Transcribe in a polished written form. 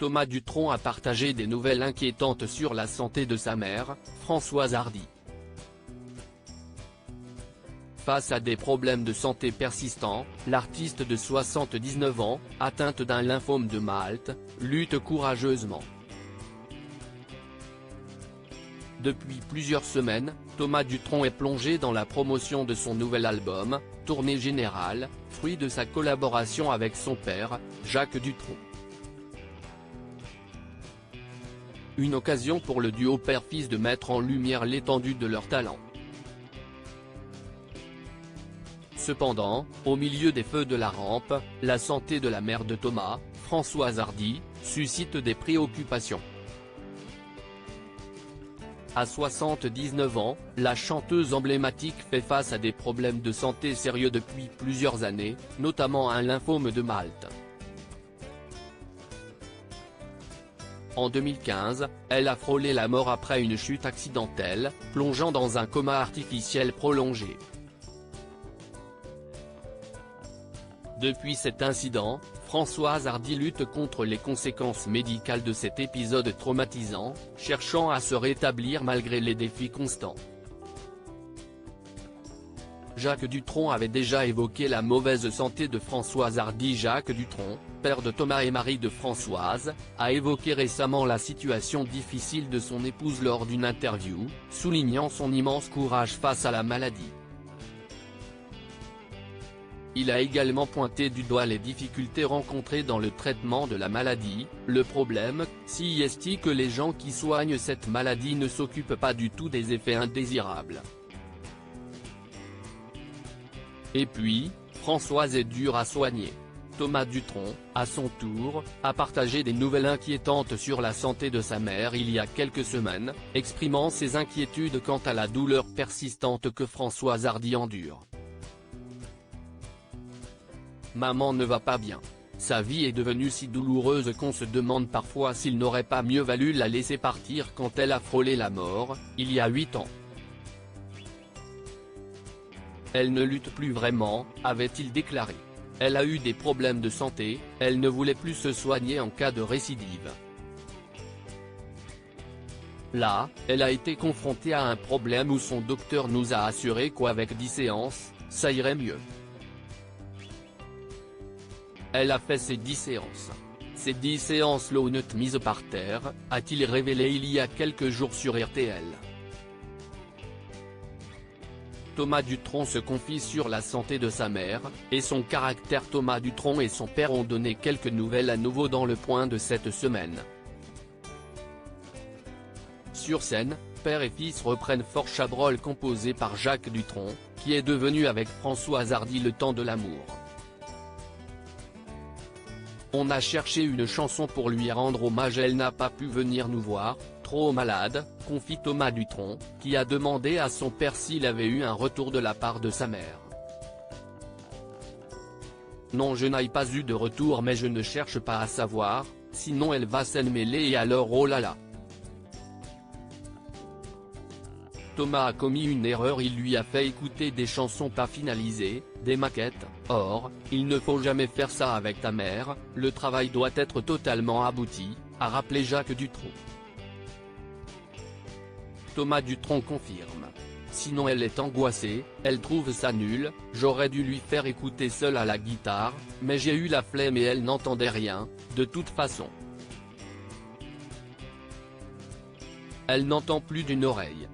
Thomas Dutronc a partagé des nouvelles inquiétantes sur la santé de sa mère, Françoise Hardy. Face à des problèmes de santé persistants, l'artiste de 79 ans, atteinte d'un lymphome de Malte, lutte courageusement. Depuis plusieurs semaines, Thomas Dutronc est plongé dans la promotion de son nouvel album, Tournée Générale, fruit de sa collaboration avec son père, Jacques Dutronc. Une occasion pour le duo père-fils de mettre en lumière l'étendue de leur talent. Cependant, au milieu des feux de la rampe, la santé de la mère de Thomas, Françoise Hardy, suscite des préoccupations. À 79 ans, la chanteuse emblématique fait face à des problèmes de santé sérieux depuis plusieurs années, notamment un lymphome de Malte. En 2015, elle a frôlé la mort après une chute accidentelle, plongeant dans un coma artificiel prolongé. Depuis cet incident, Françoise Hardy lutte contre les conséquences médicales de cet épisode traumatisant, cherchant à se rétablir malgré les défis constants. Jacques Dutronc avait déjà évoqué la mauvaise santé de Françoise Hardy. Jacques Dutronc, père de Thomas et mari de Françoise, a évoqué récemment la situation difficile de son épouse lors d'une interview, soulignant son immense courage face à la maladie. Il a également pointé du doigt les difficultés rencontrées dans le traitement de la maladie. Le problème, si est que les gens qui soignent cette maladie ne s'occupent pas du tout des effets indésirables. Et puis, Françoise est dure à soigner. Thomas Dutronc, à son tour, a partagé des nouvelles inquiétantes sur la santé de sa mère il y a quelques semaines, exprimant ses inquiétudes quant à la douleur persistante que Françoise Hardy endure. Maman ne va pas bien. Sa vie est devenue si douloureuse qu'on se demande parfois s'il n'aurait pas mieux valu la laisser partir quand elle a frôlé la mort, il y a 8 ans. Elle ne lutte plus vraiment, avait-il déclaré. Elle a eu des problèmes de santé, elle ne voulait plus se soigner en cas de récidive. Là, elle a été confrontée à un problème où son docteur nous a assuré qu'avec 10 séances, ça irait mieux. Elle a fait ses 10 séances. Ces 10 séances l'ont mise par terre, a-t-il révélé il y a quelques jours sur RTL. Thomas Dutronc se confie sur la santé de sa mère, et son caractère. Thomas Dutronc et son père ont donné quelques nouvelles à nouveau dans le point de cette semaine. Sur scène, père et fils reprennent Fort Chabrol composé par Jacques Dutronc, qui est devenu avec Françoise Hardy le temps de l'amour. On a cherché une chanson pour lui rendre hommage, elle n'a pas pu venir nous voir, trop malade, confie Thomas Dutronc, qui a demandé à son père s'il avait eu un retour de la part de sa mère. Non, je n'ai pas eu de retour, mais je ne cherche pas à savoir, sinon elle va s'en mêler et alors oh là là. Thomas a commis une erreur, il lui a fait écouter des chansons pas finalisées, des maquettes. Or, il ne faut jamais faire ça avec ta mère, le travail doit être totalement abouti, a rappelé Jacques Dutronc. Thomas Dutronc confirme. Sinon elle est angoissée, elle trouve ça nul, j'aurais dû lui faire écouter seule à la guitare, mais j'ai eu la flemme et elle n'entendait rien, de toute façon. Elle n'entend plus d'une oreille.